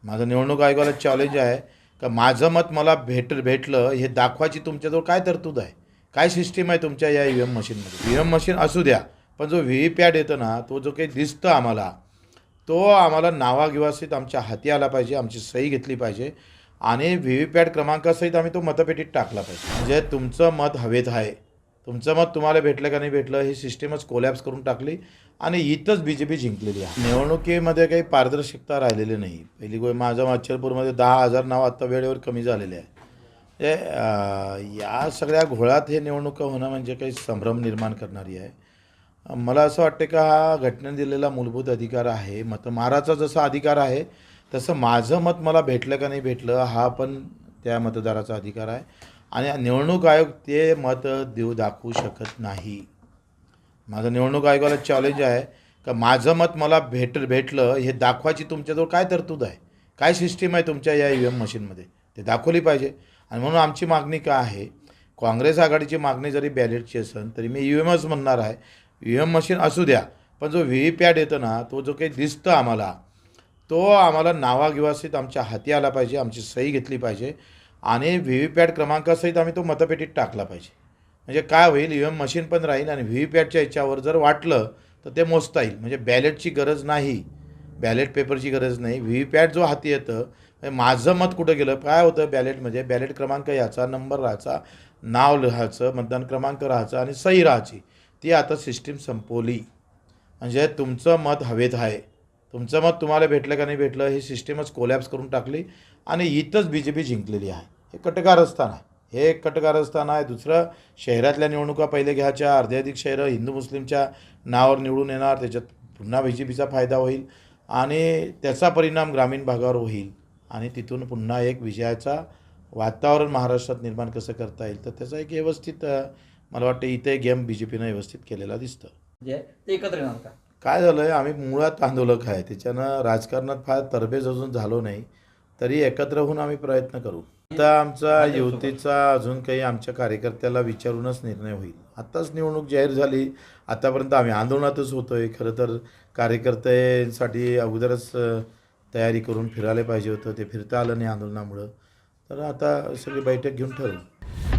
माझं निवडणूक आयोगाला चॅलेंज आहे का माझं मत मला भेटलं हे दाखवायची तुमच्याजवळ काय तरतूद आहे, काय सिस्टीम आहे तुमच्या या EVM मशीनमध्ये. EVM मशीन असू द्या, पण जो VVPAT येतो ना, तो जो काही दिसतं आम्हाला, तो आम्हाला नावागिवासीत आमच्या हाती आला पाहिजे, आमची सही घेतली पाहिजे आणि VVPAT क्रमांकासहित आम्ही तो मतपेटीत टाकला पाहिजे. म्हणजे तुमचं मत हवेत आहे, तुमचं मत तुम्हाला भेटलं का नाही भेटलं ही सिस्टीमच कोलॅप्स करून टाकली आणि इथंच BJP जिंकलेली आहे. निवडणुकीमध्ये काही पारदर्शकता राहिलेली नाही. पहिली गोष्ट, माझं अचलपूरमध्ये 10,000 नाव आत्ता वेळेवर कमी झालेले आहे. या सगळ्या घोळात हे निवडणुका होणं म्हणजे काही संभ्रम निर्माण करणारी आहे. मला असं वाटतं का हा घटनेने दिलेला मूलभूत अधिकार आहे, मतमाराचा जसा अधिकार आहे तसं माझं मत मला भेटलं का नाही भेटलं हा पण त्या मतदाराचा अधिकार आहे आणि निवडणूक आयोग ते मत दाखवू शकत नाही. माझं निवडणूक आयोगाला चॅलेंज आहे का माझं मत मला भेटलं हे दाखवायची तुमच्याजवळ काय तरतूद आहे, काय सिस्टीम आहे तुमच्या या EVM मशीनमध्ये, ते दाखवली पाहिजे. आणि म्हणून आमची मागणी काय आहे, काँग्रेस आघाडीची मागणी जरी बॅलेटची असेल तरी मी EVMच म्हणणार आहे. EVM मशीन असू द्या, पण जो VVPAT येतो ना, तो जो काही दिसतं आम्हाला, तो आम्हाला नावागिवासीत आमच्या हाती आला पाहिजे, आमची सही घेतली पाहिजे आणि VVPAT क्रमांकासहित आम्ही तो मतपेटीत टाकला पाहिजे. म्हणजे काय होईल, EVM मशीन पण राहील आणि VVPATच्या याच्यावर जर वाटलं तर ते मोजता येईल. म्हणजे बॅलेटची गरज नाही, बॅलेट पेपरची गरज नाही. VVPAT जो हाती येतं, म्हणजे माझं मत कुठं गेलं, काय होतं बॅलेटमध्ये, बॅलेट क्रमांक याचा, नंबर राहायचा, नाव लिहायचं, मतदान क्रमांक राहायचा आणि सही राहायची. ती आता सिस्टीम संपवली. म्हणजे तुमचं मत हवेत आहे, तुमचं मत तुम्हाला भेटलं का नाही भेटलं ही सिस्टीमच कोलॅप्स करून टाकली आणि इथंच BJP जिंकलेली आहे. हे कटकारस्थान आहे, हे एक कटकारस्थान आहे. दुसरं, शहरातल्या निवडणुका पहिले घ्यायच्या, अर्धे अधिक शहरं हिंदू मुस्लिमच्या नावावर निवडून येणार, त्याच्यात पुन्हा BJPचा फायदा होईल आणि त्याचा परिणाम ग्रामीण भागावर होईल आणि तिथून पुन्हा एक विजयाचा वातावरण महाराष्ट्रात निर्माण कसं करता येईल, तर त्याचा एक व्यवस्थित मला वाटतं इथे गेम BJPनं व्यवस्थित केलेला दिसतं. जे ते एकत्र येणार का? काय झालं आहे, आम्ही मुळात आंदोलक आहे, त्याच्यानं राजकारणात फार तरबेज अजून झालो नाही, तरी एकत्र होऊन आम्ही प्रयत्न करू. आता आमचा युतीचा अजून काही आमच्या कार्यकर्त्याला विचारूनच निर्णय होईल. आत्ताच निवडणूक जाहीर झाली, आत्तापर्यंत आम्ही आंदोलनातच होतो आहे. खरं तर कार्यकर्त्यांसाठी अगोदरच तयारी करून फिरायला पाहिजे होतं, ते फिरता आलं नाही आंदोलनामुळं. तर आता सगळी बैठक घेऊन ठरवू.